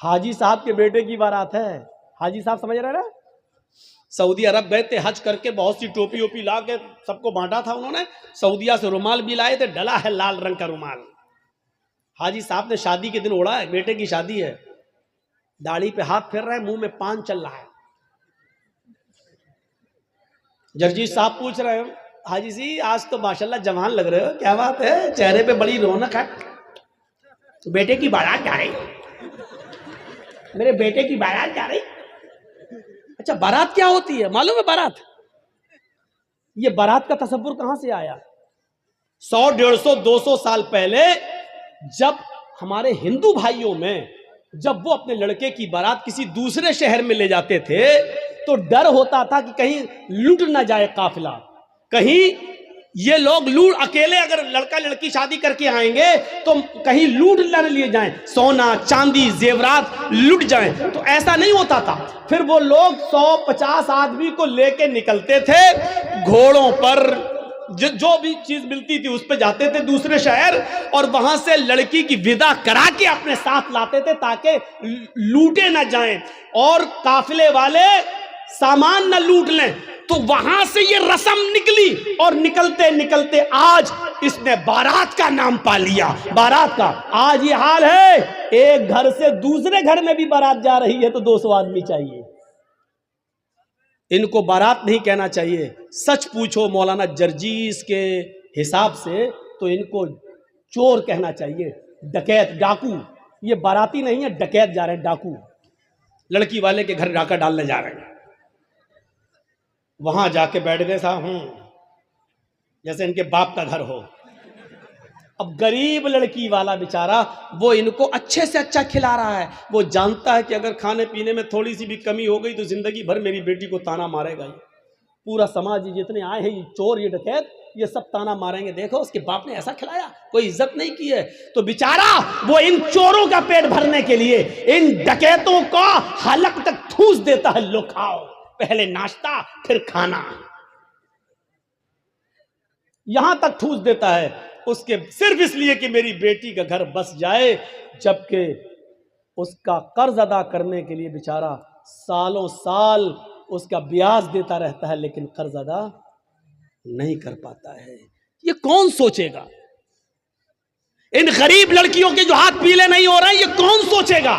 हाजी साहब के बेटे की बारात है। हाजी साहब समझ रहे ना, सऊदी अरब गए थे हज करके, बहुत सी टोपी ओपी ला के सबको बांटा था उन्होंने। सऊदिया से रुमाल भी लाए थे, डला है लाल रंग का रुमाल। हाजी साहब ने शादी के दिन ओढ़ा है, बेटे की शादी है, दाढ़ी पे हाथ फेर रहे हैं, मुंह में पान चल रहा है। जर्जी साहब पूछ रहे हैं, हाजी जी आज तो माशाल्लाह जवान लग रहे हो, क्या बात है, चेहरे पे बड़ी रौनक है। तो बेटे की बारात जा रही, मेरे बेटे की बारात जा रही। अच्छा बारात क्या होती है मालूम है? बारात, ये बारात का तसव्वुर कहां से आया? 100, 150, 200 साल पहले जब हमारे हिंदू भाइयों में जब वो अपने लड़के की बारात किसी दूसरे शहर में ले जाते थे तो डर होता था कि कहीं लूट ना जाए काफिला, कहीं ये लोग लूट, अकेले अगर लड़का लड़की शादी करके आएंगे तो कहीं लूट न लिए जाएं, सोना चांदी जेवरात लूट जाएं। तो ऐसा नहीं होता था। फिर वो लोग 100-50 आदमी को लेके निकलते थे घोड़ों पर, जो भी चीज मिलती थी उस पे जाते थे दूसरे शहर, और वहां से लड़की की विदा करा के अपने साथ लाते थे ताकि लूटे ना जाएं और काफिले वाले सामान न लूट लें। तो वहां से ये रस्म निकली और निकलते निकलते आज इसने बारात का नाम पा लिया। बारात का आज ये हाल है, एक घर से दूसरे घर में भी बारात जा रही है तो 200 आदमी चाहिए। इनको बारात नहीं कहना चाहिए। सच पूछो मौलाना जर्जीस के हिसाब से तो इनको चोर कहना चाहिए, डकैत, डाकू। ये बाराती नहीं है, डकैत जा रहे हैं, डाकू। लड़की वाले के घर डाका डालने जा रहे हैं। वहां जाके बैठ गए साहब, जैसे इनके बाप का घर हो। अब गरीब लड़की वाला बेचारा वो इनको अच्छे से अच्छा खिला रहा है। वो जानता है कि अगर खाने पीने में थोड़ी सी भी कमी हो गई तो जिंदगी भर मेरी बेटी को ताना मारेगा। ये पूरा समाज, जितने आए हैं ये चोर, ये डकैत, ये सब ताना मारेंगे, देखो उसके बाप ने ऐसा खिलाया, कोई इज्जत नहीं की है। तो बेचारा वो इन चोरों का पेट भरने के लिए इन डकैतों का हलक तक ठूस देता है, लो खाओ, पहले नाश्ता फिर खाना, यहां तक ठूस देता है उसके, सिर्फ इसलिए कि मेरी बेटी का घर बस जाए। जबकि उसका कर्ज अदा करने के लिए बेचारा सालों साल उसका ब्याज देता रहता है, लेकिन कर्ज अदा नहीं कर पाता है। ये कौन सोचेगा? इन गरीब लड़कियों के जो हाथ पीले नहीं हो रहे हैं, ये कौन सोचेगा?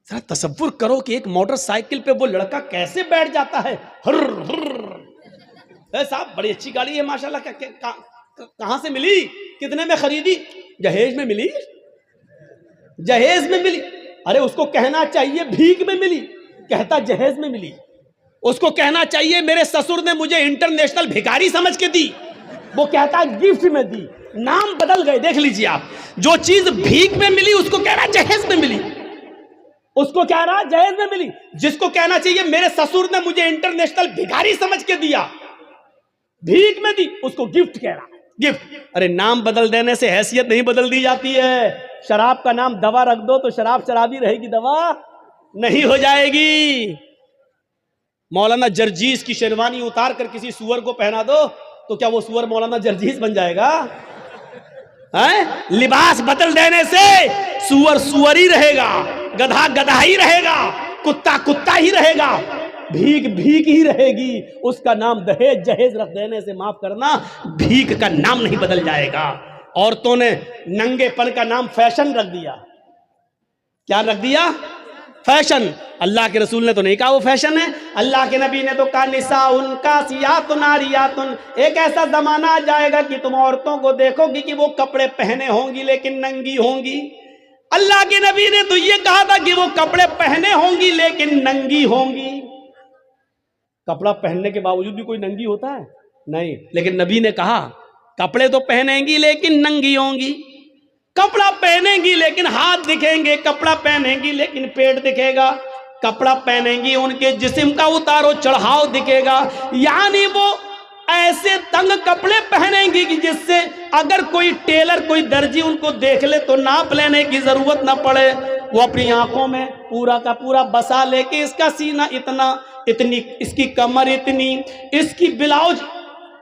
जरा तसव्वुर करो कि एक मोटरसाइकिल पे वो लड़का कैसे बैठ जाता है। हुर्र हुर्र, साहब बड़ी अच्छी गाड़ी है माशाल्लाह, कहां से मिली, कितने में खरीदी? जहेज में मिली, जहेज में मिली। अरे उसको कहना चाहिए भीख में मिली, कहता जहेज में मिली। उसको कहना चाहिए मेरे ससुर ने मुझे इंटरनेशनल भिखारी समझ के दी, वो कहता गिफ्ट में दी। नाम बदल गए, देख लीजिए आप। जो चीज भीख में मिली उसको कहना जहेज में मिली, उसको कह रहा जहेज में मिली। जिसको कहना चाहिए मेरे ससुर ने मुझे इंटरनेशनल भिखारी समझ के दिया, भीख में दी, उसको गिफ्ट कह रहा, गिफ्ट। अरे नाम बदल देने से हैसियत नहीं बदल दी जाती है। शराब का नाम दवा रख दो तो शराब शराबी रहेगी, दवा नहीं हो जाएगी। मौलाना जर्जीस की शेरवानी उतार कर किसी सुअर को पहना दो तो क्या वो सुअर मौलाना जर्जीस बन जाएगा? हैं? लिबास बदल देने से सुअर सुअर ही रहेगा, गधा गधा ही रहेगा, कुत्ता कुत्ता ही रहेगा, भीख भीख ही रहेगी। उसका नाम दहेज जहेज रख देने से, माफ करना, भीख का नाम नहीं बदल जाएगा। औरतों ने नंगेपन का नाम फैशन रख दिया। क्या रख दिया? फैशन। अल्लाह के रसूल ने तो नहीं कहा वो फैशन है। अल्लाह के नबी ने तो कहा निसाउन कासियातुन आरियातुन, एक ऐसा जमाना आ जाएगा कि तुम औरतों को देखोगी कि वो कपड़े पहने होंगी लेकिन नंगी होंगी। अल्लाह के नबी ने तो ये कहा था कि वो कपड़े पहने होंगी लेकिन नंगी होंगी। कपड़ा पहनने के बावजूद भी कोई नंगी होता है? नहीं। लेकिन नबी ने कहा कपड़े तो पहनेंगी लेकिन नंगी होंगी। कपड़ा पहनेंगी लेकिन हाथ दिखेंगे, कपड़ा पहनेंगी लेकिन पेट दिखेगा, कपड़ा पहनेंगी उनके जिस्म का उतारो चढ़ाव दिखेगा। यानी वो ऐसे तंग कपड़े पहनेंगी कि जिससे अगर कोई टेलर, कोई दर्जी उनको देख ले तो नाप लेने की जरूरत ना पड़े। वो अपनी आंखों में पूरा का पूरा बसा लेके इसका सीना इतना, इतनी इसकी कमर, इतनी इसकी ब्लाउज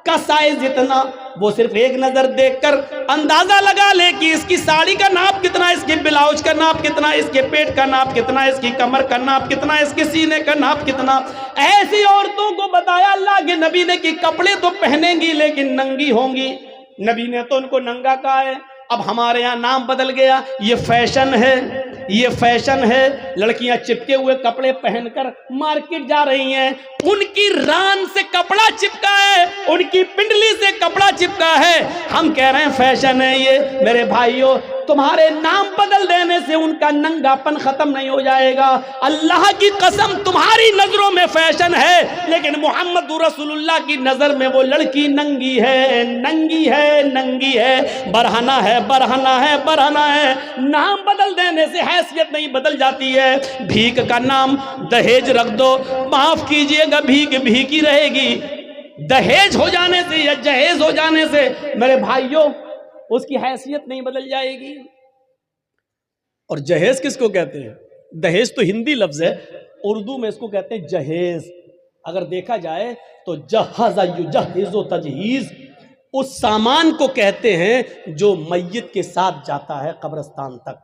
का साइज इतना, वो सिर्फ एक नजर देखकर अंदाजा लगा ले कि इसकी साड़ी का नाप कितना, इसके ब्लाउज का नाप कितना, इसके पेट का नाप कितना, इसकी कमर का नाप कितना, इसके सीने का नाप कितना। ऐसी औरतों को बताया अल्लाह के नबी ने कि कपड़े तो पहनेंगी लेकिन नंगी होंगी। नबी ने तो उनको नंगा कहा है। अब हमारे यहाँ नाम बदल गया, ये फैशन है, ये फैशन है। लड़कियां चिपके हुए कपड़े पहनकर मार्केट जा रही हैं, उनकी रान से कपड़ा चिपका है, उनकी पिंडली से कपड़ा चिपका है। हम कह रहे हैं फैशन है ये। मेरे भाइयों, तुम्हारे नाम बदल देने से उनका नंगापन खत्म नहीं हो जाएगा। अल्लाह की कसम, तुम्हारी नजरों में फैशन है लेकिन मोहम्मद रसूलुल्लाह की नजर में वो लड़की नंगी है, नंगी है, नंगी है, बरहना है, बरहना है, बरहना है। नाम बदल देने से हैसियत नहीं बदल जाती है। भीख का नाम दहेज रख दो, माफ कीजिएगा, भीख भीख ही रहेगी। दहेज हो जाने से या जहेज हो जाने से मेरे भाइयों उसकी हैसियत नहीं बदल जाएगी। और जहेज किसको कहते हैं? दहेज तो हिंदी लफ्ज है, उर्दू में इसको कहते हैं जहेज। अगर देखा जाए तो जहाज़ युजहिज़ु तजहीज़ उस सामान को कहते हैं जो मय्यत के साथ जाता है कब्रिस्तान तक।